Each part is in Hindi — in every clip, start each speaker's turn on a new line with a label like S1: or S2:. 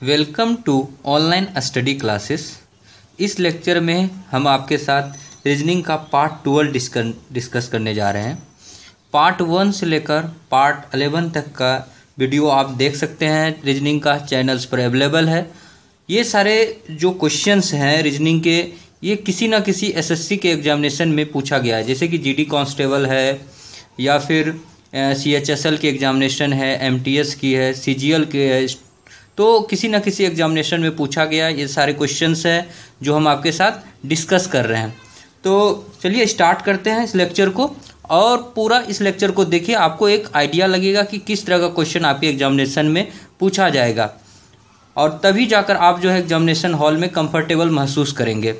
S1: Welcome to online study classes. इस लेक्चर में हम आपके साथ रीजनिंग का पार्ट 12 डिस्कस करने जा रहे हैं। पार्ट 1 से लेकर पार्ट 11 तक का वीडियो आप देख सकते हैं, रीजनिंग का चैनल्स पर अवेलेबल है। ये सारे जो क्वेश्चंस हैं रीजनिंग के, ये किसी ना किसी एसएससी के एग्जामिनेशन में पूछा गया है, जैसे कि जीडी कांस्टेबल है या फिर सीएचएसएल की एग्जामिनेशन है, एमटीएस की है, सीजीएल के है, तो किसी न किसी एग्जामिनेशन में पूछा गया ये सारे क्वेश्चंस हैं जो हम आपके साथ डिस्कस कर रहे हैं। तो चलिए स्टार्ट करते हैं इस लेक्चर को, और पूरा इस लेक्चर को देखिए, आपको एक आइडिया लगेगा कि किस तरह का क्वेश्चन आपके एग्जामिनेशन में पूछा जाएगा, और तभी जाकर आप जो है एग्जामिनेशन हॉल में कंफर्टेबल महसूस करेंगे,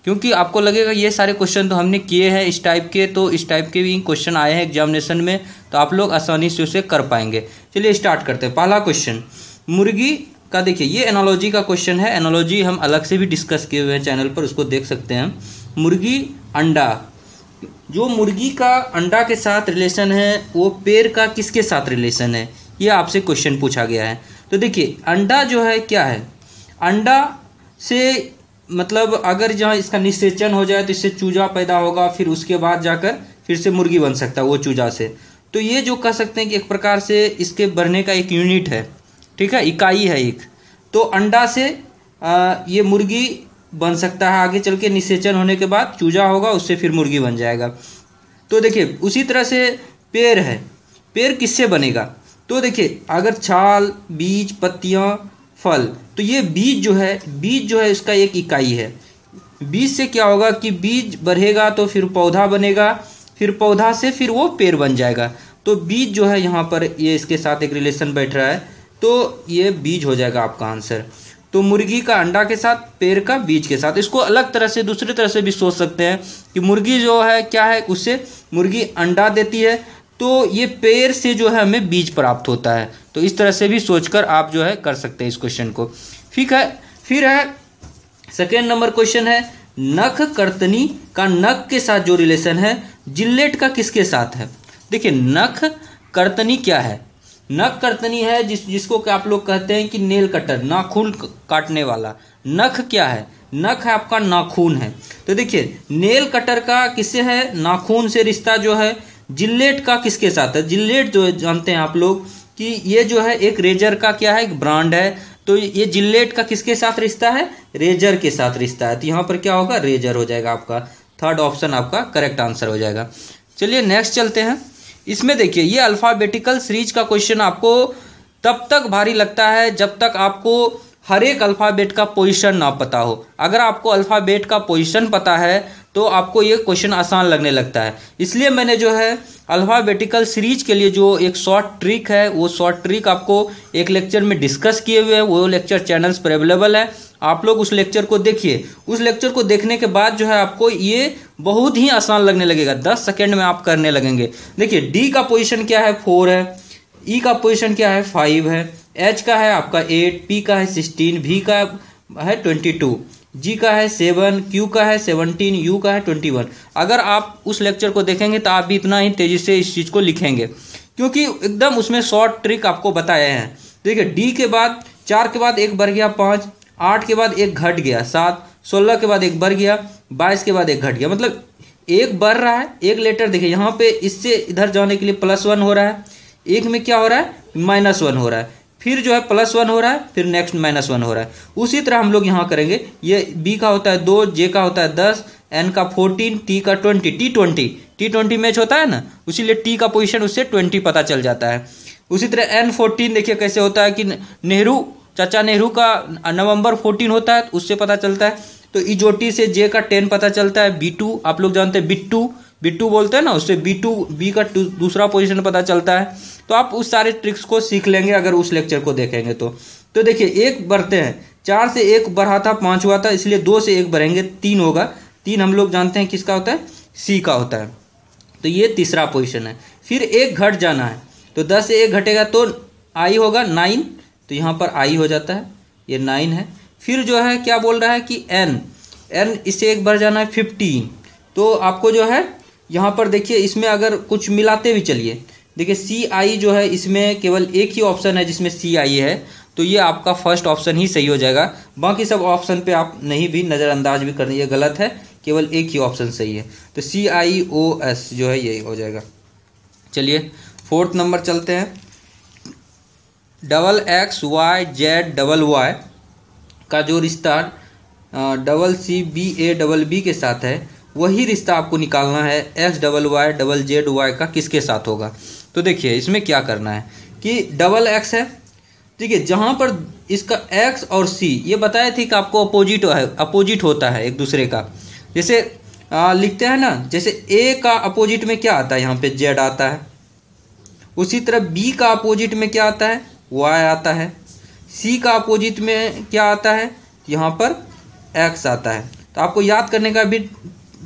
S1: क्योंकि आपको लगेगा ये सारे क्वेश्चन तो हमने किए हैं इस टाइप के, तो इस टाइप के भी क्वेश्चन आए हैं एग्जामिनेशन में, तो आप लोग आसानी से उसे कर पाएंगे। चलिए स्टार्ट करते हैं। पहला क्वेश्चन मुर्गी का, देखिए ये एनालॉजी का क्वेश्चन है। एनालॉजी हम अलग से भी डिस्कस किए हुए हैं चैनल पर, उसको देख सकते हैं। मुर्गी अंडा, जो मुर्गी का अंडा के साथ रिलेशन है वो पेड़ का किसके साथ रिलेशन है, ये आपसे क्वेश्चन पूछा गया है। तो देखिए अंडा जो है क्या है, अंडा से मतलब अगर जहाँ इसका निषेचन हो जाए तो इससे चूजा पैदा होगा, फिर उसके बाद जाकर फिर से मुर्गी बन सकता है वो चूजा से। तो ये जो कह सकते हैं कि एक प्रकार से इसके बढ़ने का एक यूनिट है, ठीक है, इकाई है एक। तो अंडा से ये मुर्गी बन सकता है, आगे चल के निषेचन होने के बाद चूजा होगा, उससे फिर मुर्गी बन जाएगा। तो देखिए उसी तरह से पेड़ है, पेड़ किससे बनेगा, तो देखिए अगर छाल, बीज, पत्तियां, फल, तो ये बीज जो है इसका एक इकाई है। बीज से क्या होगा कि बीज बढ़ेगा तो फिर पौधा बनेगा, फिर पौधा से फिर वो पेड़ बन जाएगा। तो बीज जो है यहाँ पर ये इसके साथ एक रिलेशन बैठ रहा है, तो ये बीज हो जाएगा आपका आंसर। तो मुर्गी का अंडा के साथ, पेड़ का बीज के साथ। इसको अलग तरह से दूसरी तरह से भी सोच सकते हैं कि मुर्गी जो है क्या है, उससे मुर्गी अंडा देती है, तो ये पेड़ से जो है हमें बीज प्राप्त होता है। तो इस तरह से भी सोचकर आप जो है कर सकते हैं इस क्वेश्चन को। ठीक है, फिर है सेकेंड नंबर क्वेश्चन है, नख कर्तनी का नख के साथ जो रिलेशन है जिलेट का किसके साथ है। देखिए नख कर्तनी क्या है, नख कर्तनी है जिसको कि आप लोग कहते हैं कि नेल कटर, नाखून काटने वाला। नख क्या है, नख है आपका नाखून है। तो देखिए नेल कटर का किससे है, नाखून से रिश्ता जो है। जिलेट का किसके साथ है, जिलेट जो जानते हैं आप लोग कि ये जो है एक रेजर का क्या है, एक ब्रांड है। तो ये जिलेट का किसके साथ रिश्ता है, रेजर के साथ रिश्ता है। तो यहाँ पर क्या होगा, रेजर हो जाएगा आपका। थर्ड ऑप्शन आपका करेक्ट आंसर हो जाएगा। चलिए नेक्स्ट चलते हैं। इसमें देखिए ये अल्फ़ाबेटिकल सीरीज का क्वेश्चन आपको तब तक भारी लगता है जब तक आपको हर एक अल्फ़ाबेट का पोजीशन ना पता हो। अगर आपको अल्फ़ाबेट का पोजीशन पता है तो आपको ये क्वेश्चन आसान लगने लगता है। इसलिए मैंने जो है अल्फ़ाबेटिकल सीरीज के लिए जो एक शॉर्ट ट्रिक है, वो शॉर्ट ट्रिक आपको एक लेक्चर में डिस्कस किए हुए हैं, वो लेक्चर चैनल्स पर अवेलेबल है। आप लोग उस लेक्चर को देखिए। उस लेक्चर को देखने के बाद जो है आपको ये बहुत ही आसान लगने लगेगा, 10 सेकेंड में आप करने लगेंगे। देखिए डी का पोजीशन क्या है, 4 है। ई का पोजीशन क्या है, 5 है। एच का है आपका 8, पी का है 16, भी का है 22, जी का है 7, क्यू का है 17, यू का है 21। अगर आप उस लेक्चर को देखेंगे तो आप भी इतना ही तेजी से इस चीज़ को लिखेंगे, क्योंकि एकदम उसमें शॉर्ट ट्रिक आपको बताए हैं। देखिए डी के बाद 4 के बाद एक बढ़ गया 5, 8 के बाद एक घट गया 7, 16 के बाद एक बढ़ गया 22 के बाद एक घट गया। मतलब एक बढ़ रहा है, एक लेटर देखिए यहाँ पे इससे इधर जाने के लिए +1 हो रहा है, एक में क्या हो रहा है, -1 हो रहा है, फिर जो है +1 हो रहा है, फिर नेक्स्ट -1 हो रहा है। उसी तरह हम लोग यहाँ करेंगे। ये बी का होता है 2, जे का होता है 10, एन का 14, टी का 20, T20 मैच होता है ना, इसीलिए टी का पोजीशन उससे 20 पता चल जाता है। उसी तरह N14 देखिए कैसे होता है कि नेहरू, चाचा नेहरू का नवंबर 14 होता है, उससे पता चलता है। तो इजोटी से जे का 10 पता चलता है। B2 आप लोग जानते हैं, बिट्टू बोलते हैं ना, उससे बी का दूसरा पोजीशन पता चलता है। तो आप उस सारे ट्रिक्स को सीख लेंगे अगर उस लेक्चर को देखेंगे तो देखिए एक बढ़ते हैं, 4 से 1 बढ़ा था 5 हुआ था, इसलिए 2 से 1 बढ़ेंगे 3 होगा। 3 हम लोग जानते हैं किसका होता है, सी का होता है। तो ये तीसरा पोजीशन है। फिर 1 घट जाना है, तो 10 से 1 घटेगा तो आई होगा 9, तो यहाँ पर आई हो जाता है, ये 9 है। फिर जो है क्या बोल रहा है कि एन इससे 1 बढ़ जाना है 15। तो आपको जो है यहाँ पर देखिए इसमें अगर कुछ मिलाते भी चलिए, देखिए सी आई जो है इसमें केवल एक ही ऑप्शन है जिसमें सी आई है, तो ये आपका फर्स्ट ऑप्शन ही सही हो जाएगा। बाकी सब ऑप्शन पे आप नहीं भी नज़रअंदाज भी करनी, ये गलत है, केवल एक ही ऑप्शन सही है। तो CIOS जो है ये हो जाएगा। चलिए 4th नंबर चलते हैं। XXYZYY का जो रिश्ता CCBABB के साथ है, वही रिश्ता आपको निकालना है XYYZY का किसके साथ होगा। तो देखिए इसमें क्या करना है कि XX है, ठीक है, जहाँ पर इसका X और C ये बताए थे कि आपको अपोजिट होता है एक दूसरे का। जैसे लिखते हैं ना, जैसे A का अपोजिट में क्या आता है, यहाँ पे Z आता है। उसी तरह B का अपोजिट में क्या आता है, Y आता है। C का अपोजिट में क्या आता है, यहाँ पर X आता है। तो आपको याद करने का भी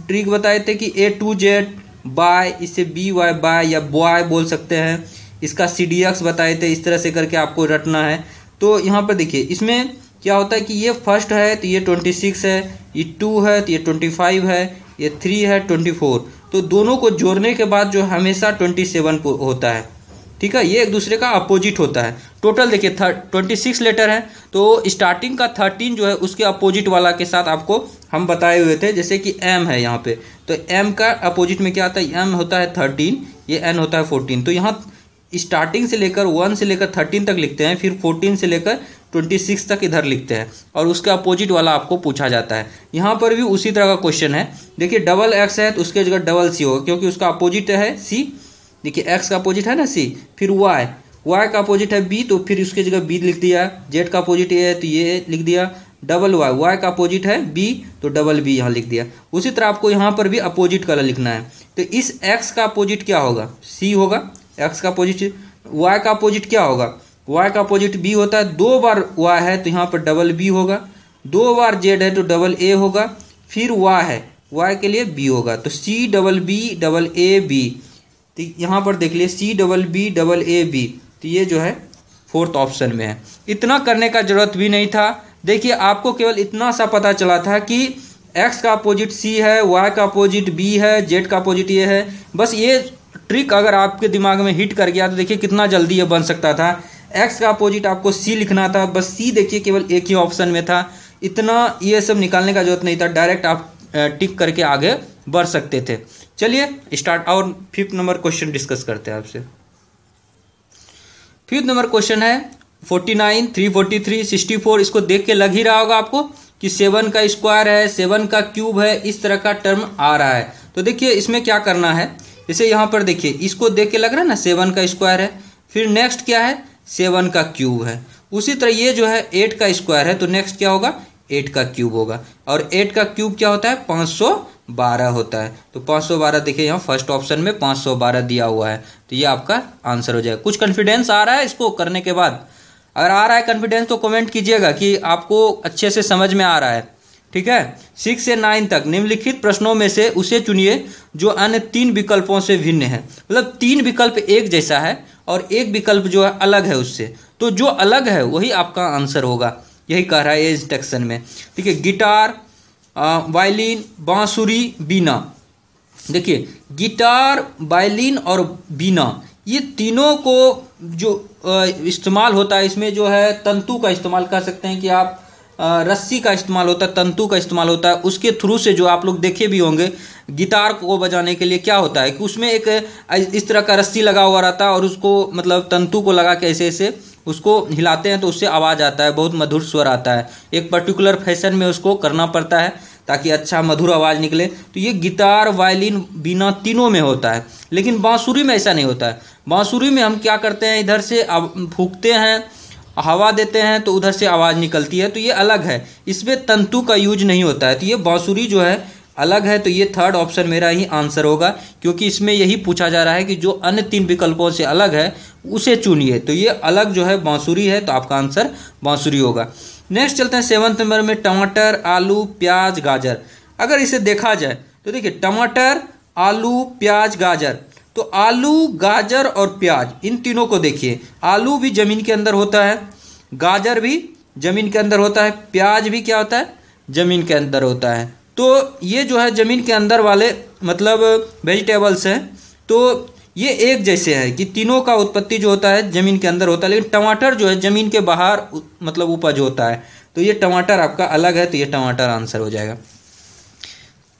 S1: ट्रिक बताए थे कि A to Z बाय, इसे BY बाय या बॉय बोल सकते हैं। इसका CDX बताए थे, इस तरह से करके आपको रटना है। तो यहाँ पर देखिए इसमें क्या होता है कि ये फर्स्ट है तो ये 26 है, ये 2 है तो ये 25 है, ये 3 है 24। तो दोनों को जोड़ने के बाद जो हमेशा 27 होता है, ठीक है, ये एक दूसरे का अपोजिट होता है। टोटल देखिए 26 लेटर है, तो स्टार्टिंग का 13 जो है उसके अपोजिट वाला के साथ आपको हम बताए हुए थे। जैसे कि M है यहाँ पे, तो M का अपोजिट में क्या आता है, M होता है 13, ये N होता है 14। तो यहाँ स्टार्टिंग से लेकर 1 से लेकर 13 तक लिखते हैं, फिर 14 से लेकर 26 तक इधर लिखते हैं, और उसका अपोजिट वाला आपको पूछा जाता है। यहाँ पर भी उसी तरह का क्वेश्चन है। देखिए XX है तो उसके जगह CC होगा, क्योंकि उसका अपोजिट है C। देखिए X का अपोजिट है ना C, फिर Y का अपोजिट है B, तो फिर उसके जगह B लिख दिया। Z का अपोजिट ये है तो ये लिख दिया। Y का अपोजिट है B, तो B यहाँ लिख दिया। उसी तरह आपको यहाँ पर भी अपोजिट कलर लिखना है। तो इस X का अपोजिट क्या होगा, C होगा। X का अपोजिट, Y का अपोजिट क्या होगा, Y का अपोजिट B होता है। 2 बार Y है तो यहाँ पर B होगा, 2 बार Z है तो AA होगा, फिर Y है, Y के लिए B होगा, तो CBBAB। तो यहाँ पर देख लिए CBBAB, तो ये जो है 4th ऑप्शन में है। इतना करने का जरूरत भी नहीं था। देखिए आपको केवल इतना सा पता चला था कि X का अपोजिट C है, Y का अपोजिट B है, Z का अपोजिट ये है। बस ये ट्रिक अगर आपके दिमाग में हिट कर गया तो देखिए कितना जल्दी ये बन सकता था। X का अपोजिट आपको C लिखना था, बस C देखिए केवल एक ही ऑप्शन में था। इतना ये सब निकालने का जरूरत नहीं था, डायरेक्ट आप टिक करके आगे बढ़ सकते थे। चलिए स्टार्ट, और 5th नंबर क्वेश्चन डिस्कस करते हैं आपसे। 5th नंबर क्वेश्चन है 49, 343, 64। इसको देख के लग ही रहा होगा आपको कि 7 का स्क्वायर है, 7 का क्यूब है, इस तरह का टर्म आ रहा है। तो देखिए इसमें क्या करना है, जैसे यहाँ पर देखिए इसको देख के लग रहा है ना 7 का स्क्वायर है, फिर नेक्स्ट क्या है 7 का क्यूब है। उसी तरह ये जो है 8 का स्क्वायर है, तो नेक्स्ट क्या होगा 8 का क्यूब होगा, और 8 का क्यूब क्या होता है 512 होता है। तो 512 देखिए यहाँ फर्स्ट ऑप्शन में 512 दिया हुआ है, तो ये आपका आंसर हो जाएगा। कुछ कॉन्फिडेंस आ रहा है इसको करने के बाद? अगर आ रहा है कॉन्फिडेंस तो कमेंट कीजिएगा कि आपको अच्छे से समझ में आ रहा है, ठीक है। 6 से 9 तक निम्नलिखित प्रश्नों में से उसे चुनिए जो अन्य 3 विकल्पों से भिन्न है। मतलब 3 विकल्प एक जैसा है और एक विकल्प जो है अलग है उससे, तो जो अलग है वही आपका आंसर होगा, यही कह रहा है ये इंस्ट्रक्शन में, ठीक है। गिटार, वायलिन, बांसुरी, बीना। देखिए गिटार, वायलिन और बीना, ये तीनों को जो इस्तेमाल होता है, इसमें जो है तंतु का इस्तेमाल कर सकते हैं कि आप रस्सी का इस्तेमाल होता है, तंतु का इस्तेमाल होता है। उसके थ्रू से जो आप लोग देखे भी होंगे, गिटार को बजाने के लिए क्या होता है कि उसमें एक इस तरह का रस्सी लगा हुआ रहता है, और उसको मतलब तंतु को लगा के ऐसे ऐसे उसको हिलाते हैं तो उससे आवाज़ आता है, बहुत मधुर स्वर आता है। एक पर्टिकुलर फैशन में उसको करना पड़ता है ताकि अच्छा मधुर आवाज़ निकले। तो ये गिटार, वायलिन, बीना तीनों में होता है, लेकिन बांसुरी में ऐसा नहीं होता है। बांसुरी में हम क्या करते हैं, इधर से फूंकते हैं, हवा देते हैं तो उधर से आवाज़ निकलती है, तो ये अलग है, इसमें तंतु का यूज नहीं होता है। तो ये बांसुरी जो है अलग है, तो ये 3rd ऑप्शन मेरा ही आंसर होगा, क्योंकि इसमें यही पूछा जा रहा है कि जो अन्य 3 विकल्पों से अलग है उसे चुनिए। तो ये अलग जो है बांसुरी है, तो आपका आंसर बांसुरी होगा। नेक्स्ट चलते हैं 7th नंबर में, टमाटर, आलू, प्याज, गाजर। अगर इसे देखा जाए तो देखिए टमाटर, आलू, प्याज, गाजर, तो आलू, गाजर और प्याज, इन तीनों को देखिए। आलू भी जमीन के अंदर होता है, गाजर भी जमीन के अंदर होता है, प्याज भी क्या होता है जमीन के अंदर होता है। तो ये जो है जमीन के अंदर वाले मतलब वेजिटेबल्स हैं। तो ये एक जैसे हैं कि तीनों का उत्पत्ति जो होता है जमीन के अंदर होता है, लेकिन टमाटर जो है जमीन के बाहर मतलब उपज होता है। तो ये टमाटर आपका अलग है, तो ये टमाटर आंसर हो जाएगा।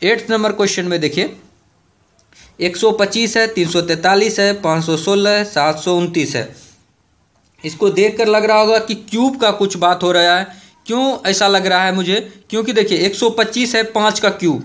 S1: 8th नंबर क्वेश्चन में देखिए 125 है, 343 है, 516 है, 729 है। इसको देखकर लग रहा होगा कि क्यूब का कुछ बात हो रहा है। क्यों ऐसा लग रहा है मुझे? क्योंकि देखिए 125 है 5 का क्यूब,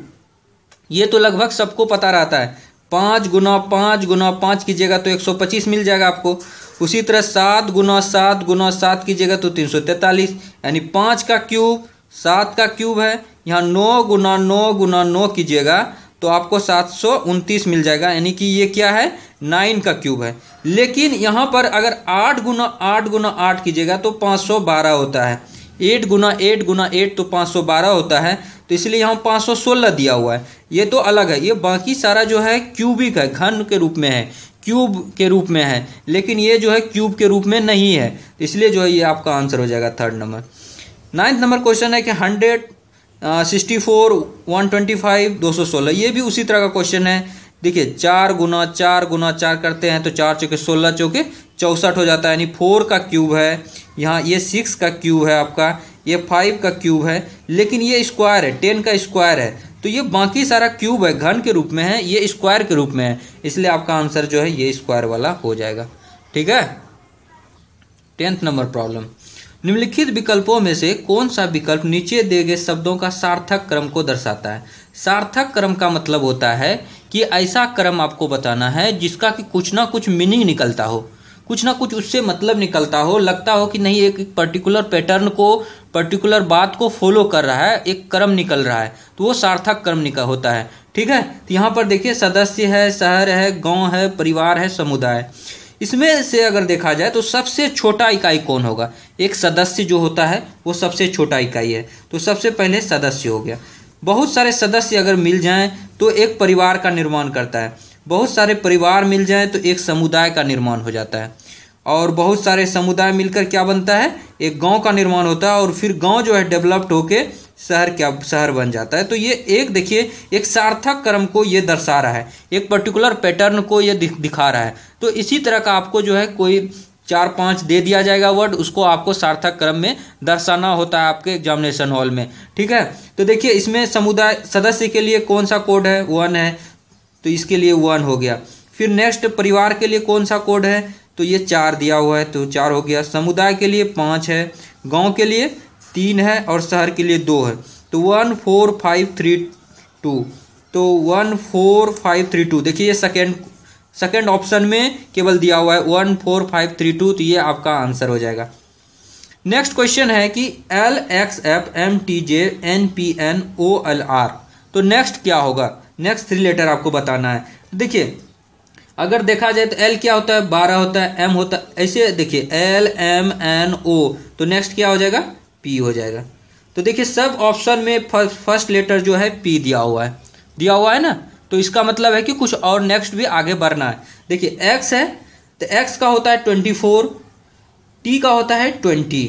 S1: ये तो लगभग सबको पता रहता है। 5 गुना 5 गुना 5 कीजिएगा तो 125 मिल जाएगा आपको। उसी तरह 7 गुना 7 गुना 7 कीजिएगा तो 343, यानी 5 का क्यूब 7 का क्यूब है। यहाँ 9 गुना 9 गुना 9 कीजिएगा तो आपको 729 मिल जाएगा, यानी कि ये क्या है 9 का क्यूब है। लेकिन यहाँ पर अगर 8 गुना 8 गुना 8 कीजिएगा तो 512 होता है। 8 गुना 8 गुना 8 तो 512 होता है, तो इसलिए यहाँ 516 दिया हुआ है। ये तो अलग है, ये बाकी सारा जो है क्यूबिक है, घन के रूप में है, क्यूब के रूप में है, लेकिन ये जो है क्यूब के रूप में नहीं है, तो इसलिए जो है ये आपका आंसर हो जाएगा 3rd number. 9th number question है कि 100 64 125 216, ये भी उसी तरह का क्वेश्चन है। देखिए 4 गुना 4 गुना 4 करते हैं तो 4 चौके 16 चौके 64 हो जाता है, यानी 4 का क्यूब है। यहाँ ये 6 का क्यूब है आपका, ये 5 का क्यूब है, लेकिन ये स्क्वायर है, 10 का स्क्वायर है, तो ये बाकी सारा क्यूब है, घन के रूप में है, ये स्क्वायर के रूप में है, इसलिए आपका आंसर जो है ये स्क्वायर वाला हो जाएगा। ठीक है। 10th नंबर प्रॉब्लम, निम्नलिखित विकल्पों में से कौन सा विकल्प नीचे दिए गए शब्दों का सार्थक क्रम को दर्शाता है? सार्थक क्रम का मतलब होता है कि ऐसा क्रम आपको बताना है जिसका कि कुछ ना कुछ मीनिंग निकलता हो, कुछ ना कुछ उससे मतलब निकलता हो, लगता हो कि नहीं एक पर्टिकुलर पैटर्न को, पर्टिकुलर बात को फॉलो कर रहा है, एक क्रम निकल रहा है, तो वो सार्थक क्रम निकल होता है। ठीक है। तो यहाँ पर देखिए सदस्य है, शहर है, गांव है, परिवार है, समुदाय। इसमें से अगर देखा जाए तो सबसे छोटा इकाई कौन होगा? एक सदस्य जो होता है वो सबसे छोटा इकाई है, तो सबसे पहले सदस्य हो गया। बहुत सारे सदस्य अगर मिल जाएं तो एक परिवार का निर्माण करता है, बहुत सारे परिवार मिल जाएं तो एक समुदाय का निर्माण हो जाता है, और बहुत सारे समुदाय मिलकर क्या बनता है? एक गांव का निर्माण होता है, और फिर गांव जो है डेवलप्ड होके शहर बन जाता है। तो ये एक देखिए एक सार्थक क्रम को ये दर्शा रहा है, एक पर्टिकुलर पैटर्न को ये दिखा रहा है। तो इसी तरह का आपको जो है कोई 4-5 दे दिया जाएगा वर्ड, उसको आपको सार्थक क्रम में दर्शाना होता है आपके एग्जामिनेशन हॉल में। ठीक है। तो देखिए इसमें समुदाय सदस्य के लिए कौन सा कोड है? 1 है, तो इसके लिए 1 हो गया। फिर नेक्स्ट परिवार के लिए कौन सा कोड है? तो ये 4 दिया हुआ है, तो 4 हो गया। समुदाय के लिए 5 है, गांव के लिए 3 है, और शहर के लिए 2 है। तो 1 4 5 3 2, तो 1 4 5 3 2। देखिए ये सेकेंड ऑप्शन में केवल दिया हुआ है 1 4 5 3 2, तो ये आपका आंसर हो जाएगा। नेक्स्ट क्वेश्चन है कि LXF MTJ NPNOLR, तो नेक्स्ट क्या होगा? नेक्स्ट 3 लेटर आपको बताना है। देखिए अगर देखा जाए तो L क्या होता है? 12 होता है, M होता है, ऐसे देखिए LMNO, तो नेक्स्ट क्या हो जाएगा? P हो जाएगा। तो देखिए सब ऑप्शन में फर्स्ट लेटर जो है P दिया हुआ है ना, तो इसका मतलब है कि कुछ और नेक्स्ट भी आगे बढ़ना है। देखिए X है तो X का होता है 24, T का होता है 20,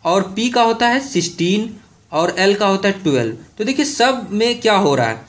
S1: और P का होता है 16, और L का होता है 12। तो देखिए सब में क्या हो रहा है?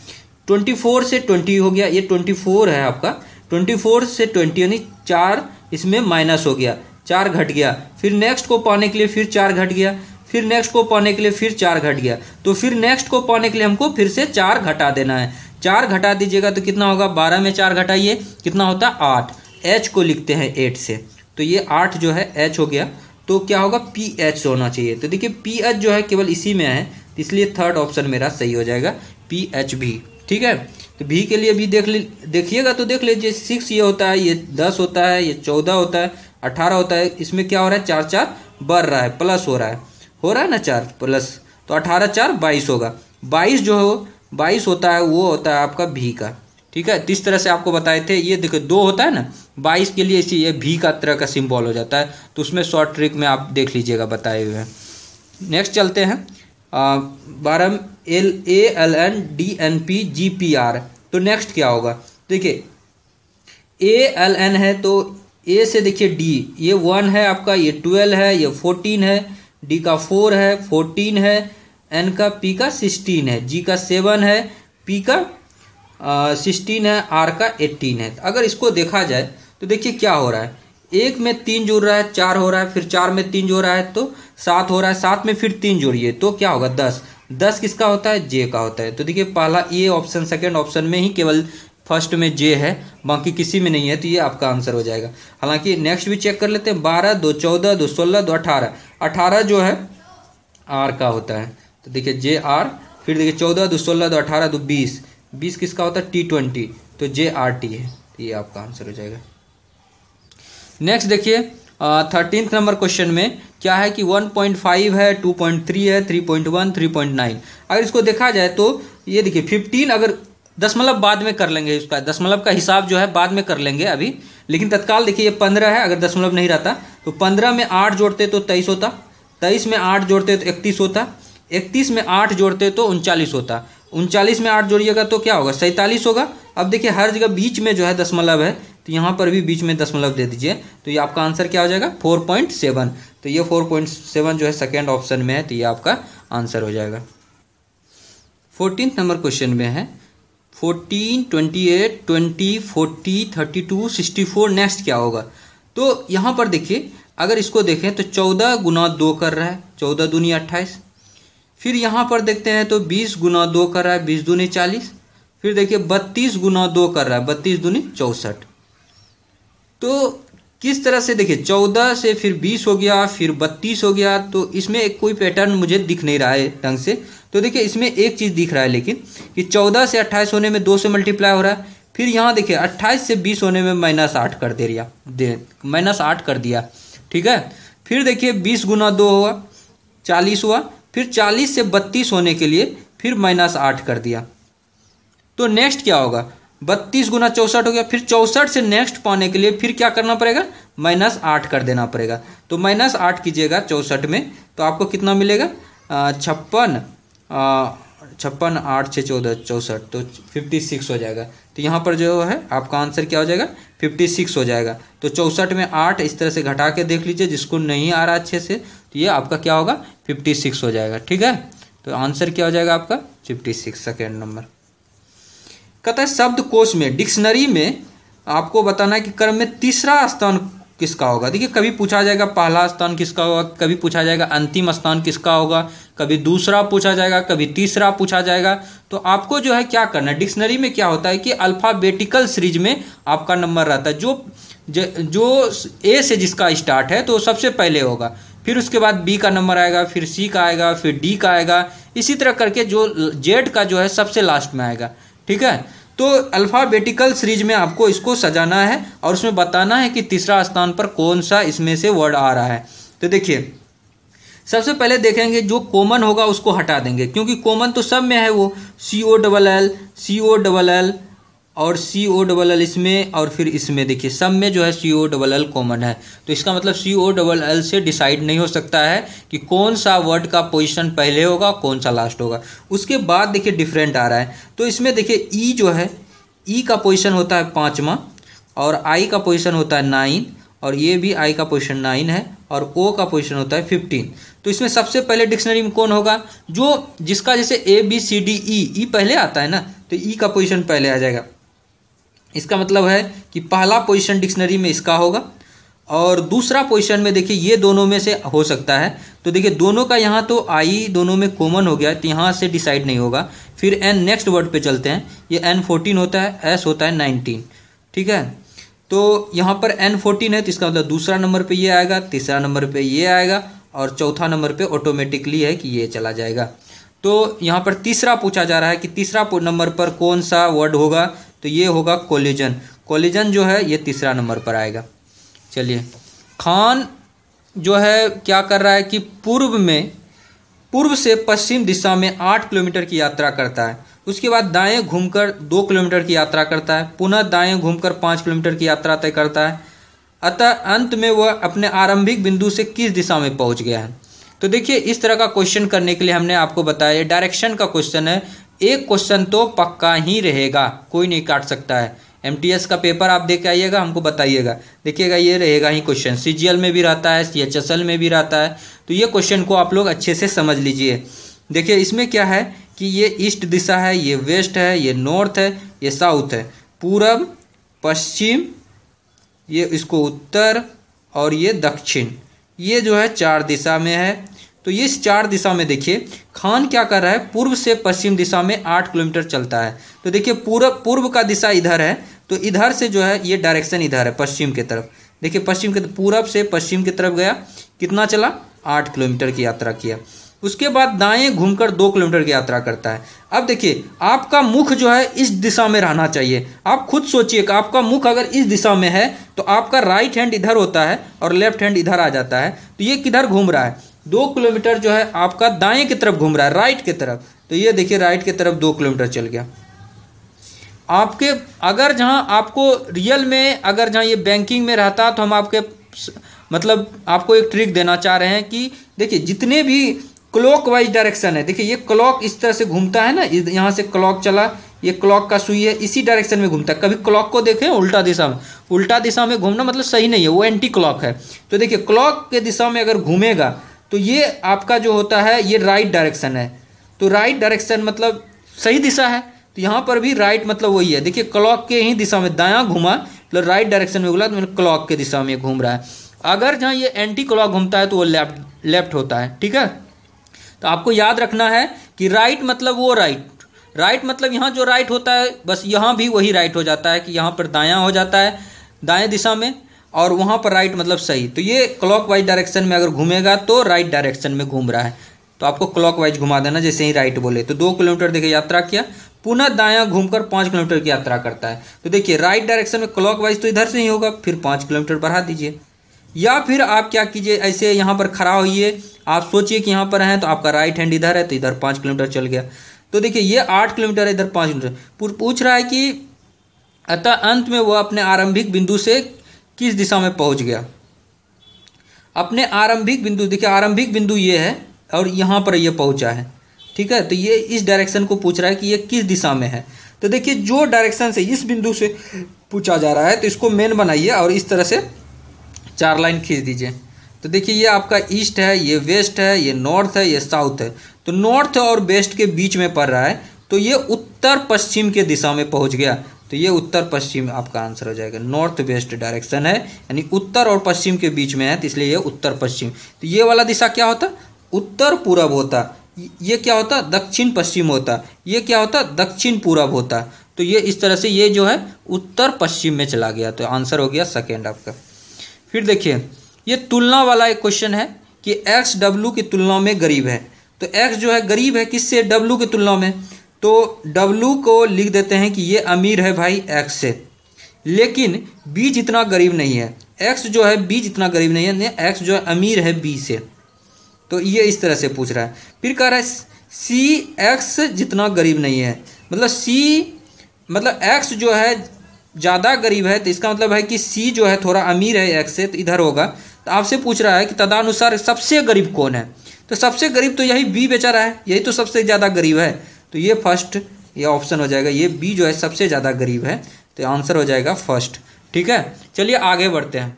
S1: 24 से 20 हो गया, ये 24 है आपका, 24 से 20 यानी 4 इसमें माइनस हो गया, 4 घट गया। फिर नेक्स्ट को पाने के लिए फिर 4 घट गया, फिर नेक्स्ट को पाने के लिए फिर 4 घट गया, तो फिर नेक्स्ट को पाने के लिए हमको फिर से 4 घटा देना है। 4 घटा दीजिएगा तो कितना होगा? 12 में 4 घटाइए, कितना होता है? 8। H को लिखते हैं 8 से, तो ये 8 जो है H हो गया, तो क्या होगा? PH होना चाहिए। तो देखिए PH जो है केवल इसी में है, इसलिए 3rd ऑप्शन मेरा सही हो जाएगा, PHB। ठीक है। तो भी के लिए भी देखिएगा तो देख लीजिए 6 ये होता है, ये 10 होता है, ये 14 होता है, 18 होता है। इसमें क्या हो रहा है? 4 4 बढ़ रहा है, प्लस हो रहा है ना 4 प्लस, तो 18 4 22 होगा। 22 जो हो 22 होता है वो होता है आपका भी का। ठीक है। तो इस तरह से आपको बताए थे। ये देखो 2 होता है ना, 22 के लिए इसी ये भी का तरह का सिंबल हो जाता है, तो उसमें शॉर्ट ट्रिक में आप देख लीजिएगा बताए हुए हैं। नेक्स्ट चलते हैं 12 LALNDNPGPR, तो नेक्स्ट क्या होगा? देखिए ALN है तो A से देखिए D, ये 1 है आपका, ये 12 है, ये 14 है, D का 4 है, 14 है, N का P का 16 है, G का 7 है, P का 16 है, आर का 18 है। अगर इसको देखा जाए तो देखिए क्या हो रहा है, एक में 3 जुड़ रहा है 4 हो रहा है, फिर 4 में 3 जुड़ रहा है तो 7 हो रहा है, 7 में फिर 3 जोड़िए तो क्या होगा 10। 10 किसका होता है, जे का होता है। तो देखिए पहला ये ऑप्शन, सेकेंड ऑप्शन में ही केवल फर्स्ट में जे है, बाकी किसी में नहीं है, तो ये आपका आंसर हो जाएगा। हालांकि नेक्स्ट भी चेक कर लेते हैं, 12 2 14 2 16 2 18, 18 जो है आर का होता है। तो देखिए जे आर, फिर देखिए 14 2 16 2 18 2 20, 20 किसका होता है T20, तो जे आर टी है, तो ये आपका आंसर हो जाएगा। नेक्स्ट देखिए 13th नंबर क्वेश्चन में क्या है कि 1.5 है, 2.3 है, 3.1, 3.9। अगर इसको देखा जाए तो ये देखिए 15, अगर दशमलव बाद में कर लेंगे, इसका दशमलव का हिसाब जो है बाद में कर लेंगे अभी, लेकिन तत्काल देखिए ये 15 है, अगर दशमलव नहीं रहता तो 15 में 8 जोड़ते तो 23 होता, 23 में 8 जोड़ते तो 31 होता, 31 में 8 जोड़ते तो 39 होता, 39 में 8 जोड़िएगा तो क्या होगा 47 होगा। अब देखिए हर जगह बीच में जो है दशमलव है, तो यहाँ पर भी बीच में दशमलव दे दीजिए, तो ये आपका आंसर क्या हो जाएगा 4.7। तो ये 4.7 जो है सेकेंड ऑप्शन में है, तो ये आपका आंसर हो जाएगा। 14th नंबर क्वेश्चन में है 14, 28, 20, 40, 32, 64, नेक्स्ट क्या होगा। तो यहाँ पर देखिए अगर इसको देखें तो 14 गुना 2 कर रहा है, 14 दूनी 28। फिर यहाँ पर देखते हैं तो 20 गुना 2 कर रहा है, 20 दूनी 40। फिर देखिए 32 गुना 2 कर रहा है, 32 दूनी 64। तो किस तरह से देखिए 14 से फिर 20 हो गया, फिर 32 हो गया, तो इसमें एक कोई पैटर्न मुझे दिख नहीं रहा है ढंग से। तो देखिए इसमें एक चीज़ दिख रहा है लेकिन कि 14 से 28 होने में 2 से मल्टीप्लाई हो रहा है, फिर यहाँ देखिए 28 से 20 होने में -8 कर -8 कर दिया, ठीक है। फिर देखिए 20 गुना 2 हुआ 40 हुआ, फिर 40 से 32 होने के लिए फिर -8 कर दिया। तो नेक्स्ट क्या होगा, 32 गुना 64 हो गया, फिर 64 से नेक्स्ट पाने के लिए फिर क्या करना पड़ेगा -8 कर देना पड़ेगा। तो -8 कीजिएगा 64 में तो आपको कितना मिलेगा 56, 8 6 14 64, तो 56 हो जाएगा। तो यहाँ पर जो है आपका आंसर क्या हो जाएगा 56 हो जाएगा। तो 64 में 8 इस तरह से घटा के देख लीजिए, जिसको नहीं आ रहा अच्छे से, तो ये आपका क्या होगा 56 हो जाएगा, ठीक है। तो आंसर क्या हो जाएगा आपका 56, सेकेंड नंबर। कहता है शब्दकोश में, डिक्शनरी में आपको बताना है कि क्रम में तीसरा स्थान किसका होगा। देखिए कभी पूछा जाएगा पहला स्थान किसका होगा, कभी पूछा जाएगा अंतिम स्थान किसका होगा, कभी दूसरा पूछा जाएगा, कभी तीसरा पूछा जाएगा। तो आपको जो है क्या करना है, डिक्शनरी में क्या होता है कि अल्फ़ाबेटिकल सीरीज में आपका नंबर रहता है, जो ए से जिसका स्टार्ट है तो सबसे पहले होगा, फिर उसके बाद बी का नंबर आएगा, फिर सी का आएगा, फिर डी का आएगा, इसी तरह करके जो जेड का जो है सबसे लास्ट में आएगा, ठीक है। तो अल्फ़ाबेटिकल सीरीज में आपको इसको सजाना है और उसमें बताना है कि तीसरा स्थान पर कौन सा इसमें से वर्ड आ रहा है। तो देखिए सबसे पहले देखेंगे जो कॉमन होगा उसको हटा देंगे, क्योंकि कॉमन तो सब में है, वो COLL COLL और COLL इसमें, और फिर इसमें देखिए सब में जो है COLL कॉमन है। तो इसका मतलब COLL से डिसाइड नहीं हो सकता है कि कौन सा वर्ड का पोजीशन पहले होगा कौन सा लास्ट होगा। उसके बाद देखिए डिफरेंट आ रहा है, तो इसमें देखिए ई जो है, ई का पोजीशन होता है 5वां, और आई का पोजीशन होता है 9, और ये भी आई का पोजीशन 9 है, और ओ का पोजीशन होता है 15। तो इसमें सबसे पहले डिक्शनरी में कौन होगा, जो जिसका जैसे ABCDE पहले आता है ना, तो ई का पोजीशन पहले आ जाएगा। इसका मतलब है कि पहला पोजीशन डिक्शनरी में इसका होगा, और दूसरा पोजीशन में देखिए ये दोनों में से हो सकता है। तो देखिए दोनों का यहाँ तो आई दोनों में कॉमन हो गया, तो यहाँ से डिसाइड नहीं होगा। फिर एन, नेक्स्ट वर्ड पे चलते हैं, ये N14 होता है, एस होता है 19, ठीक है। तो यहाँ पर N14 है, तो इसका मतलब दूसरा नंबर पे ये आएगा, तीसरा नंबर पे ये आएगा, और चौथा नंबर पे ऑटोमेटिकली है कि ये चला जाएगा। तो यहाँ पर तीसरा पूछा जा रहा है कि तीसरा नंबर पर कौन सा वर्ड होगा, तो ये होगा कोलिजन। कोलिजन जो है ये तीसरा नंबर पर आएगा। चलिए खान जो है क्या कर रहा है कि पूर्व से पश्चिम दिशा में 8 किलोमीटर की यात्रा करता है, उसके बाद दाएं घूमकर 2 किलोमीटर की यात्रा करता है, पुनः दाएं घूमकर 5 किलोमीटर की यात्रा तय करता है, अतः अंत में वह अपने आरंभिक बिंदु से किस दिशा में पहुंच गया है। तो देखिए इस तरह का क्वेश्चन करने के लिए हमने आपको बताया डायरेक्शन का क्वेश्चन है, एक क्वेश्चन तो पक्का ही रहेगा, कोई नहीं काट सकता है। MTS का पेपर आप दे के आइएगा, हमको बताइएगा, देखिएगा ये रहेगा ही क्वेश्चन। CGL में भी रहता है, CHSL में भी रहता है, तो ये क्वेश्चन को आप लोग अच्छे से समझ लीजिए। देखिए इसमें क्या है कि ये ईस्ट दिशा है, ये वेस्ट है, ये नॉर्थ है, ये साउथ है, पूरब, पश्चिम, ये इसको उत्तर, और ये दक्षिण, ये जो है 4 दिशा में है। तो ये इस 4 दिशा में देखिए खान क्या कर रहा है, पूर्व से पश्चिम दिशा में 8 किलोमीटर चलता है। तो देखिए पूर्व का दिशा इधर है, तो इधर से जो है ये डायरेक्शन इधर है पश्चिम की तरफ। देखिए पश्चिम के पूरब से पश्चिम की तरफ गया, कितना चला, 8 किलोमीटर की यात्रा किया। उसके बाद दाएं घूमकर 2 किलोमीटर की यात्रा करता है। अब देखिए आपका मुख जो है इस दिशा में रहना चाहिए। आप खुद सोचिए कि आपका मुख अगर इस दिशा में है तो आपका राइट हैंड इधर होता है और लेफ्ट हैंड इधर आ जाता है। तो ये किधर घूम रहा है, 2 किलोमीटर जो है आपका दाएं की तरफ घूम रहा है, राइट की तरफ। तो ये देखिए राइट की तरफ 2 किलोमीटर चल गया। आपके अगर जहाँ आपको रियल में अगर जहाँ ये बैंकिंग में रहता तो हम आपके मतलब आपको एक ट्रिक देना चाह रहे हैं कि देखिए जितने भी क्लॉक वाइज डायरेक्शन है, देखिए ये क्लॉक इस तरह से घूमता है ना, यहाँ से क्लॉक चला, ये क्लॉक का सुई है, इसी डायरेक्शन में घूमता है। कभी क्लॉक को देखें उल्टा दिशा में घूमना मतलब सही नहीं है, वो एंटी क्लॉक है। तो देखिए क्लॉक के दिशा में अगर घूमेगा तो ये आपका जो होता है ये राइट डायरेक्शन है। तो राइट डायरेक्शन मतलब सही दिशा है, तो यहाँ पर भी राइट मतलब वही है। देखिए क्लॉक के ही दिशा में दायां घूमा मतलब राइट डायरेक्शन में बोला, तो मतलब क्लॉक के दिशा में घूम रहा है। अगर जहाँ ये एंटी क्लॉक घूमता है तो वो लेफ्ट होता है, ठीक है। तो आपको याद रखना है कि राइट मतलब वो राइट मतलब यहाँ जो राइट होता है बस यहाँ भी वही राइट हो जाता है कि यहाँ पर दायां हो जाता है दाएं दिशा में, और वहाँ पर राइट मतलब सही। तो ये क्लॉक वाइज डायरेक्शन में अगर घूमेगा तो राइट डायरेक्शन में घूम रहा है, तो आपको क्लॉक वाइज घुमा देना जैसे ही राइट बोले। तो 2 किलोमीटर देखिए यात्रा किया, पुनः दायां घूमकर 5 किलोमीटर की यात्रा करता है। तो देखिए राइट डायरेक्शन में क्लॉक वाइज तो इधर से ही होगा, फिर 5 किलोमीटर बढ़ा दीजिए। या फिर आप क्या कीजिए, ऐसे यहाँ पर खड़ा होइए, आप सोचिए कि यहाँ पर हैं तो आपका राइट हैंड इधर है, तो इधर 5 किलोमीटर चल गया। तो देखिए ये 8 किलोमीटर है, इधर 5 किलोमीटर। पूछ रहा है कि अतः अंत में वह अपने आरंभिक बिंदु से किस दिशा में पहुंच गया। अपने आरंभिक बिंदु, देखिए आरंभिक बिंदु ये है और यहाँ पर ये पहुंचा है, ठीक है। तो ये इस डायरेक्शन को पूछ रहा है कि ये किस दिशा में है। तो देखिए जो डायरेक्शन से इस बिंदु से पूछा जा रहा है तो इसको मेन बनाइए और इस तरह से 4 लाइन खींच दीजिए। तो देखिए ये आपका ईस्ट है, ये वेस्ट है, ये नॉर्थ है, ये साउथ है। तो नॉर्थ और वेस्ट के बीच में पड़ रहा है, तो ये उत्तर पश्चिम के दिशा में पहुंच गया। तो ये उत्तर पश्चिम आपका आंसर हो जाएगा। नॉर्थ वेस्ट डायरेक्शन है यानी उत्तर और पश्चिम के बीच में है, तो इसलिए ये उत्तर पश्चिम। तो ये वाला दिशा क्या होता, उत्तर पूरब होता। ये क्या होता, दक्षिण पश्चिम होता। ये क्या होता, दक्षिण पूरब होता। तो ये इस तरह से ये जो है उत्तर पश्चिम में चला गया। तो आंसर हो गया सेकेंड आपका। फिर देखिए ये तुलना वाला एक क्वेश्चन है कि एक्स डब्ल्यू की तुलना में गरीब है। तो एक्स जो है गरीब है किससे, डब्ल्यू की तुलना में। तो डब्ल्यू को लिख देते हैं कि ये अमीर है भाई एक्स से, लेकिन बी जितना गरीब नहीं है। एक्स जो है बी जितना गरीब नहीं है, एक्स जो है अमीर है बी से। तो ये इस तरह से पूछ रहा है। फिर कह रहा है सी एक्स जितना गरीब नहीं है, मतलब सी मतलब एक्स जो है ज़्यादा गरीब है, तो इसका मतलब है कि सी जो है थोड़ा अमीर है एक्स से, तो इधर होगा। तो आपसे पूछ रहा है कि तदनुसार सबसे गरीब कौन है। तो सबसे गरीब तो यही बी बेचारा है, यही तो सबसे ज़्यादा गरीब है। तो ये फर्स्ट ये ऑप्शन हो जाएगा, ये बी जो है सबसे ज़्यादा गरीब है। तो आंसर हो जाएगा फर्स्ट, ठीक है। चलिए आगे बढ़ते हैं।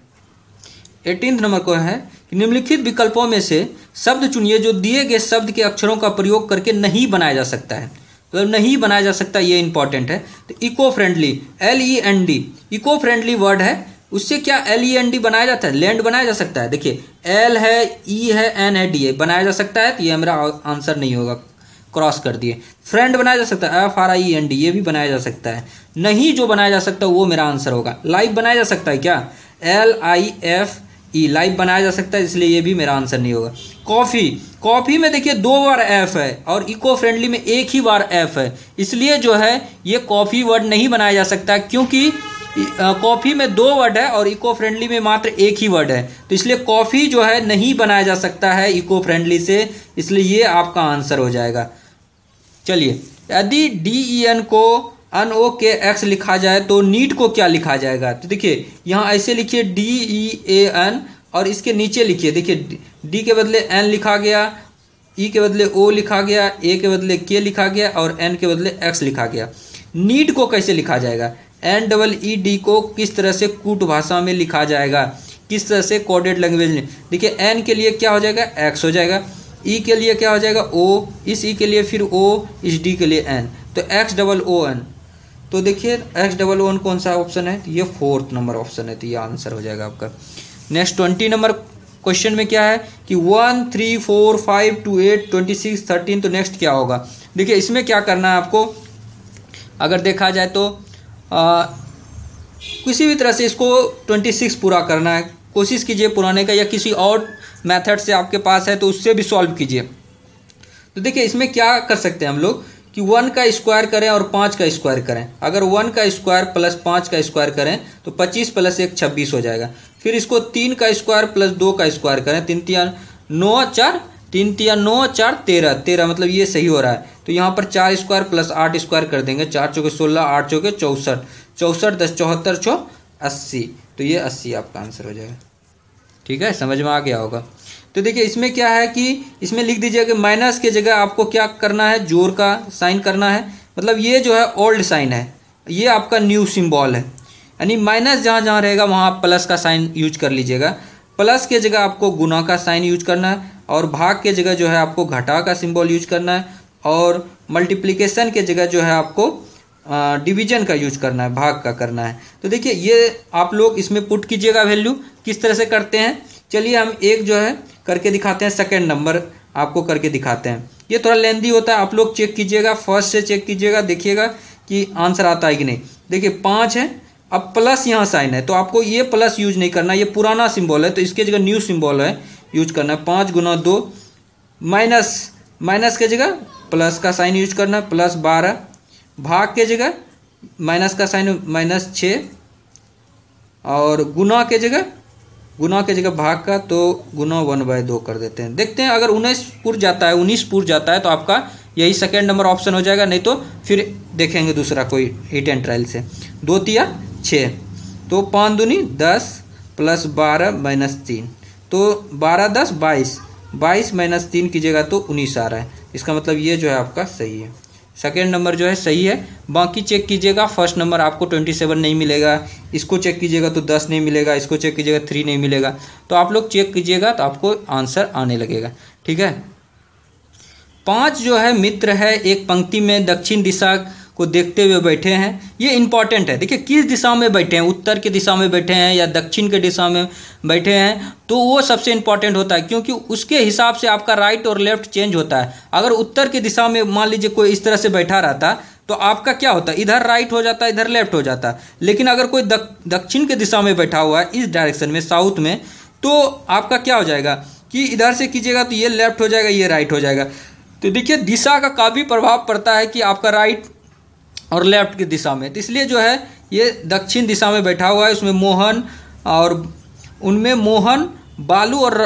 S1: 18 नंबर को है कि निम्नलिखित विकल्पों में से शब्द चुनिए जो दिए गए शब्द के अक्षरों का प्रयोग करके नहीं बनाया जा सकता है। तो नहीं बनाया जा सकता, ये इंपॉर्टेंट है। तो eco friendly, LEND eco friendly word है, उससे क्या LEND बनाया जाता है, लैंड बनाया जा सकता है। देखिए L है, E है, N है, D है, बनाया जा सकता है। तो ये मेरा आंसर नहीं होगा, क्रॉस कर दिए। फ्रेंड बनाया जा सकता है, FRIEND, ये भी बनाया जा सकता है। नहीं जो बनाया जा सकता वो मेरा आंसर होगा। लाइव बनाया जा सकता है क्या, LIFE लाइव बनाया जा सकता है, इसलिए ये भी मेरा आंसर नहीं होगा। कॉफ़ी में देखिए 2 बार F है और इको फ्रेंडली में 1 ही बार F है, इसलिए जो है ये कॉफ़ी वर्ड नहीं बनाया जा सकता, क्योंकि कॉफ़ी में 2 वर्ड है और इको फ्रेंडली में मात्र 1 ही वर्ड है। तो इसलिए कॉफ़ी जो है नहीं बनाया जा सकता है इको फ्रेंडली से, इसलिए ये आपका आंसर हो जाएगा। चलिए यदि DEN को NOKX लिखा जाए तो नीट को क्या लिखा जाएगा। तो देखिए यहाँ ऐसे लिखिए DEAN और इसके नीचे लिखिए, देखिए D के बदले N लिखा गया, E के बदले O लिखा गया, A के बदले K लिखा गया और N के बदले X लिखा गया। नीट को कैसे लिखा जाएगा, NEED को किस तरह से कूट भाषा में लिखा जाएगा, किस तरह से कोडेड लैंग्वेज में। देखिए N के लिए क्या हो जाएगा, X हो जाएगा। E के लिए क्या हो जाएगा, O, इस E के लिए फिर O, इस D के लिए N, तो XOON। तो देखिए x11 कौन सा ऑप्शन है, ये 4th नंबर ऑप्शन है, तो ये आंसर हो जाएगा आपका। नेक्स्ट 20 नंबर क्वेश्चन में क्या है कि 1 3 4 5 2 8 26 13, तो नेक्स्ट क्या होगा। देखिए इसमें क्या करना है आपको, अगर देखा जाए तो किसी भी तरह से इसको 26 पूरा करना है, कोशिश कीजिए पुराने का, या किसी और मेथड से आपके पास है तो उससे भी सॉल्व कीजिए। तो देखिए इसमें क्या कर सकते हैं हम लोग कि 1 का स्क्वायर करें और 5 का स्क्वायर करें। अगर 1 का स्क्वायर प्लस 5 का स्क्वायर करें तो 25 प्लस 1 26 हो जाएगा। फिर इसको 3 का स्क्वायर प्लस 2 का स्क्वायर करें, 3 3 9 4 3 3 9 4 13 13, मतलब ये सही हो रहा है। तो यहाँ पर 4 स्क्वायर प्लस 8 स्क्वायर कर देंगे, 4 चौके 16 8 चौके 64 64 10 74 6 80, तो ये 80 आपका आंसर हो जाएगा। ठीक है, समझ में आ गया होगा। तो देखिए इसमें क्या है कि इसमें लिख दीजिए कि माइनस के जगह आपको क्या करना है, जोड़ का साइन करना है। मतलब ये जो है ओल्ड साइन है, ये आपका न्यू सिंबल है, यानी माइनस जहाँ जहाँ रहेगा वहाँ आप प्लस का साइन यूज कर लीजिएगा। प्लस के जगह आपको गुना का साइन यूज करना है, और भाग के जगह जो है आपको घटा का सिंबल यूज करना है, और मल्टीप्लिकेशन के जगह जो है आपको डिवीजन का यूज करना है, भाग का करना है। तो देखिए ये आप लोग इसमें पुट कीजिएगा वैल्यू, किस तरह से करते हैं। चलिए हम एक जो है करके दिखाते हैं, सेकंड नंबर आपको करके दिखाते हैं। ये थोड़ा लेंदी होता है, आप लोग चेक कीजिएगा, फर्स्ट से चेक कीजिएगा, देखिएगा कि आंसर आता है कि नहीं। देखिए 5 है, अब प्लस यहाँ साइन है तो आपको ये प्लस यूज नहीं करना, ये पुराना सिंबल है तो इसके जगह न्यू सिंबल है यूज करना है। 5 गुना 2 माइनस, माइनस के जगह प्लस का साइन यूज करना है, प्लस 12, भाग के जगह माइनस का साइन -6, और गुना के जगह भाग का तो गुना 1/2 कर देते हैं। देखते हैं अगर 19 पुर जाता है तो आपका यही सेकेंड नंबर ऑप्शन हो जाएगा, नहीं तो फिर देखेंगे दूसरा कोई हिट एंड ट्रायल से। 2 तिया 6, तो 5 दूनी 10 प्लस 12 -3, तो 12 10 22, 22 -3 कीजिएगा तो 19 आ रहा है। इसका मतलब ये जो है आपका सही है, सेकेंड नंबर जो है सही है। बाकी चेक कीजिएगा, फर्स्ट नंबर आपको 27 नहीं मिलेगा, इसको चेक कीजिएगा तो 10 नहीं मिलेगा, इसको चेक कीजिएगा 3 नहीं मिलेगा। तो आप लोग चेक कीजिएगा तो आपको आंसर आने लगेगा। ठीक है, 5 जो है मित्र है एक पंक्ति में दक्षिण दिशा को देखते हुए बैठे हैं। ये इंपॉर्टेंट है, देखिए किस दिशा में बैठे हैं, उत्तर की दिशा में बैठे हैं या दक्षिण के दिशा में बैठे हैं, तो वो सबसे इंपॉर्टेंट होता है, क्योंकि उसके हिसाब से आपका राइट और लेफ्ट चेंज होता है। अगर उत्तर की दिशा में मान लीजिए कोई इस तरह से बैठा रहता तो आपका क्या होता है, इधर राइट हो जाता, इधर लेफ्ट हो जाता। लेकिन अगर कोई दक्षिण के दिशा में बैठा हुआ है इस डायरेक्शन में, साउथ में, तो आपका क्या हो जाएगा कि इधर से कीजिएगा तो ये लेफ्ट हो जाएगा, ये राइट हो जाएगा। तो देखिए दिशा का काफ़ी प्रभाव पड़ता है कि आपका राइट और लेफ्ट की दिशा में। तो इसलिए जो है ये दक्षिण दिशा में बैठा हुआ है, उसमें मोहन, और उनमें मोहन बालू और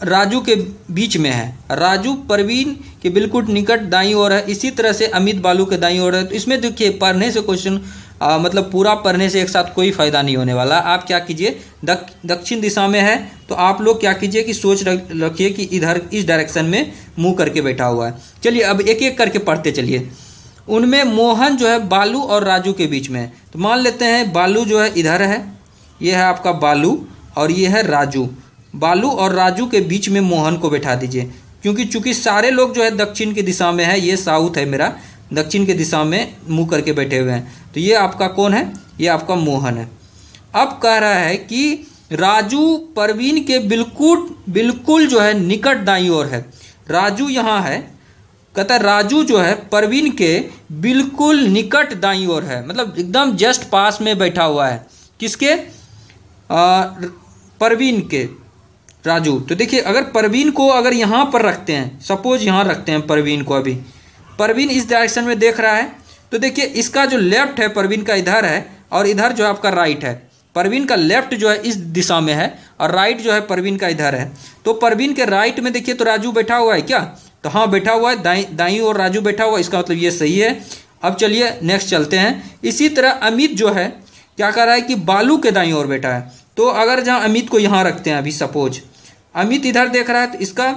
S1: राजू के बीच में है। राजू परवीन के बिल्कुल निकट दाईं ओर है, इसी तरह से अमित बालू के दाईं ओर है। तो इसमें देखिए पढ़ने से क्वेश्चन मतलब पूरा पढ़ने से एक साथ कोई फ़ायदा नहीं होने वाला। आप क्या कीजिए, दक्षिण दिशा में है तो आप लोग क्या कीजिए कि सोच रखिए कि इधर इस डायरेक्शन में मुँह करके बैठा हुआ है। चलिए अब एक एक करके पढ़ते चलिए। उनमें मोहन जो है बालू और राजू के बीच में है। तो मान लेते हैं बालू जो है इधर है, ये है आपका बालू और ये है राजू। बालू और राजू के बीच में मोहन को बैठा दीजिए, क्योंकि चूंकि सारे लोग जो है दक्षिण की दिशा में है, ये साउथ है मेरा, दक्षिण की दिशा में मुंह करके बैठे हुए हैं। तो ये आपका कौन है, ये आपका मोहन है। अब कह रहा है कि राजू परवीन के बिल्कुल जो है निकट दाईं ओर है। राजू यहाँ है, कहता है राजू जो है परवीन के बिल्कुल निकट दाईं ओर है, मतलब एकदम जस्ट पास में बैठा हुआ है। किसके, परवीन के, राजू। तो देखिए अगर परवीन को अगर यहाँ पर रखते हैं, सपोज यहाँ रखते हैं परवीन को, अभी परवीन इस डायरेक्शन में देख रहा है, तो देखिए इसका जो लेफ्ट है परवीन का इधर है और इधर जो है आपका राइट है। परवीन का लेफ्ट जो है इस दिशा में है और राइट जो है परवीन का इधर है। तो परवीन के राइट में देखिए तो राजू बैठा हुआ है क्या, तो हाँ बैठा हुआ है, दाईं ओर राजू बैठा हुआ है, इसका मतलब ये सही है। अब चलिए नेक्स्ट चलते हैं। इसी तरह अमित जो है क्या कर रहा है कि बालू के दाईं ओर बैठा है। तो अगर जहाँ अमित को यहाँ रखते हैं, अभी सपोज अमित इधर देख रहा है तो इसका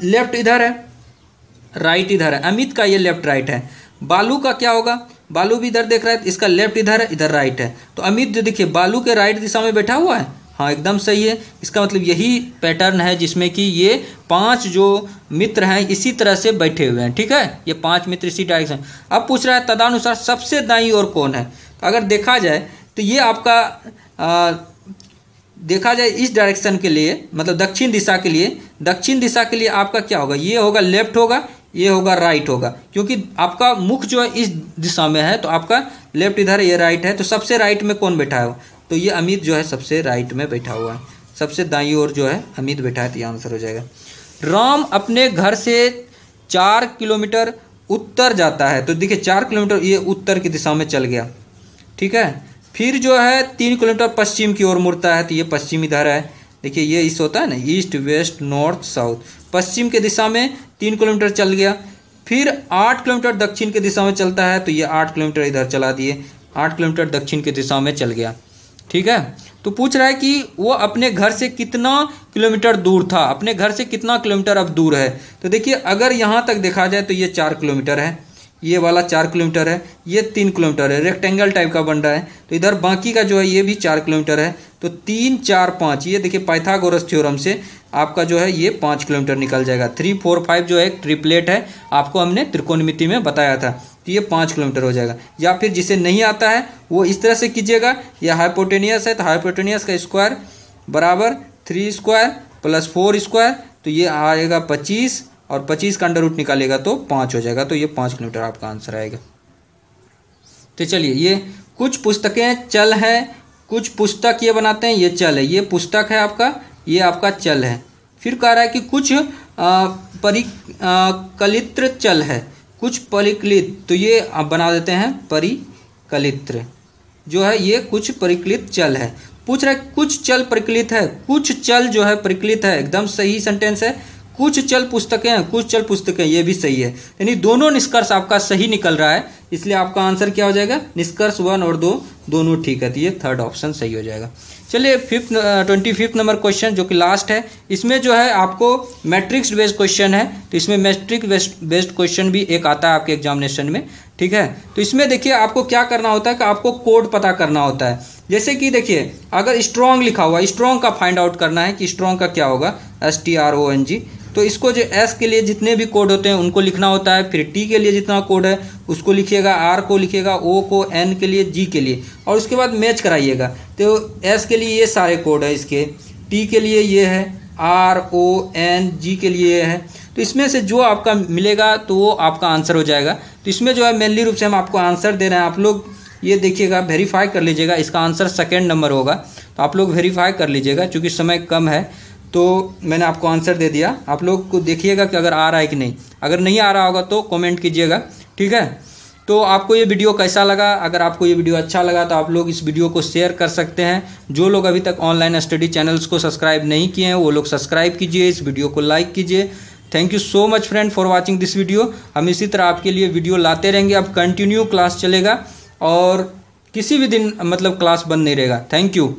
S1: लेफ्ट इधर है, राइट इधर है, अमित का ये लेफ्ट राइट है। बालू का क्या होगा, बालू भी इधर देख रहा है तो इसका लेफ्ट इधर है, इधर राइट है। तो अमित जो देखिए बालू के राइट दिशा में बैठा हुआ है, हाँ एकदम सही है। इसका मतलब यही पैटर्न है जिसमें कि ये 5 जो मित्र हैं इसी तरह से बैठे हुए हैं, ठीक है। ये 5 मित्र इसी डायरेक्शन। अब पूछ रहा है तदनुसार सबसे दाईं ओर कौन है। तो अगर देखा जाए तो ये आपका देखा जाए इस डायरेक्शन के लिए, मतलब दक्षिण दिशा के लिए, दक्षिण दिशा के लिए आपका क्या होगा, ये होगा लेफ्ट होगा, ये होगा राइट होगा, क्योंकि आपका मुख जो है इस दिशा में है तो आपका लेफ्ट इधर, ये राइट है। तो सबसे राइट में कौन बैठा है, तो ये अमित जो है सबसे राइट में बैठा हुआ है, सबसे दाईं ओर जो है अमित बैठा है। तो ये आंसर हो जाएगा। राम अपने घर से 4 किलोमीटर उत्तर जाता है। तो देखिए 4 किलोमीटर ये उत्तर की दिशा में चल गया, ठीक है। फिर जो है 3 किलोमीटर पश्चिम की ओर मुड़ता है, तो ये पश्चिम इधर है। देखिए ये इस होता है ना, ईस्ट वेस्ट नॉर्थ साउथ, पश्चिम के दिशा में 3 किलोमीटर चल गया। फिर 8 किलोमीटर दक्षिण के दिशा में चलता है, तो ये 8 किलोमीटर इधर चला दिए, 8 किलोमीटर दक्षिण की दिशा में चल गया, ठीक है। तो पूछ रहा है कि वो अपने घर से कितना किलोमीटर दूर था, अपने घर से कितना किलोमीटर अब दूर है। तो देखिए अगर यहाँ तक देखा जाए तो ये 4 किलोमीटर है, ये वाला 4 किलोमीटर है, ये 3 किलोमीटर है, रेक्टेंगल टाइप का बन रहा है। तो इधर बाकी का जो है ये भी 4 किलोमीटर है। तो 3 4 5, ये देखिए पाइथागोरस थ्योरम से आपका जो है ये 5 किलोमीटर निकल जाएगा। 3 4 5 जो है एक ट्रिपलेट है, आपको हमने त्रिकोणमिति में बताया था। तो ये 5 किलोमीटर हो जाएगा। या फिर जिसे नहीं आता है वो इस तरह से कीजिएगा, यह हाइपोटेनियस है तो हाइपोटेनियस का स्क्वायर बराबर 3 स्क्वायर प्लस 4 स्क्वायर, तो ये आएगा 25 और 25 का अंडर रूट निकालेगा तो 5 हो जाएगा। तो ये 5 किलोमीटर आपका आंसर आएगा। तो चलिए ये कुछ पुस्तकें चल है, कुछ पुस्तक ये बनाते हैं, ये चल है, ये पुस्तक है आपका, ये आपका चल है। फिर कह रहा है कि कुछ परिकलित्र चल है, कुछ परिकलित, तो ये आप बना देते हैं परिकलित्र जो है, ये कुछ परिकलित चल है। पूछ रहा है कुछ चल परिकलित है, कुछ चल जो है परिकलित है, एकदम सही सेंटेंस है। कुछ चल पुस्तकें हैं, कुछ चल पुस्तकें, ये भी सही है। यानी दोनों निष्कर्ष आपका सही निकल रहा है, इसलिए आपका आंसर क्या हो जाएगा, निष्कर्ष 1 और 2 दोनों ठीक है। तो ये थर्ड ऑप्शन सही हो जाएगा। चलिए 25 नंबर क्वेश्चन जो कि लास्ट है, इसमें जो है आपको मैट्रिक्स बेस्ड क्वेश्चन है। तो इसमें मैट्रिक्स बेस्ड क्वेश्चन भी एक आता है आपके एग्जामिनेशन में, ठीक है। तो इसमें देखिए आपको क्या करना होता है कि आपको कोड पता करना होता है। जैसे कि देखिए अगर स्ट्रॉन्ग लिखा हुआ, स्ट्रॉन्ग का फाइंड आउट करना है कि स्ट्रॉन्ग का क्या होगा, STRONG। तो इसको जो S के लिए जितने भी कोड होते हैं उनको लिखना होता है, फिर T के लिए जितना कोड है उसको लिखिएगा, R को लिखिएगा, O को, N के लिए, G के लिए, और उसके बाद मैच कराइएगा। तो S के लिए ये सारे कोड है, इसके T के लिए ये है, R O N G के लिए ये है। तो इसमें से जो आपका मिलेगा तो वो आपका आंसर हो जाएगा। तो इसमें जो है मेनली रूप से हम आपको आंसर दे रहे हैं, आप लोग ये देखिएगा, वेरीफाई कर लीजिएगा। इसका आंसर 2nd नंबर होगा, तो आप लोग वेरीफाई कर लीजिएगा, चूँकि समय कम है तो मैंने आपको आंसर दे दिया। आप लोग को देखिएगा कि अगर आ रहा है कि नहीं, अगर नहीं आ रहा होगा तो कमेंट कीजिएगा, ठीक है। तो आपको ये वीडियो कैसा लगा, अगर आपको ये वीडियो अच्छा लगा तो आप लोग इस वीडियो को शेयर कर सकते हैं। जो लोग अभी तक ऑनलाइन स्टडी चैनल्स को सब्सक्राइब नहीं किए हैं वो लोग सब्सक्राइब कीजिए, इस वीडियो को लाइक कीजिए। Thank you so much friend for watching this video. हम इसी तरह आपके लिए वीडियो लाते रहेंगे। अब कंटिन्यू क्लास चलेगा और किसी भी दिन मतलब क्लास बंद नहीं रहेगा। Thank you.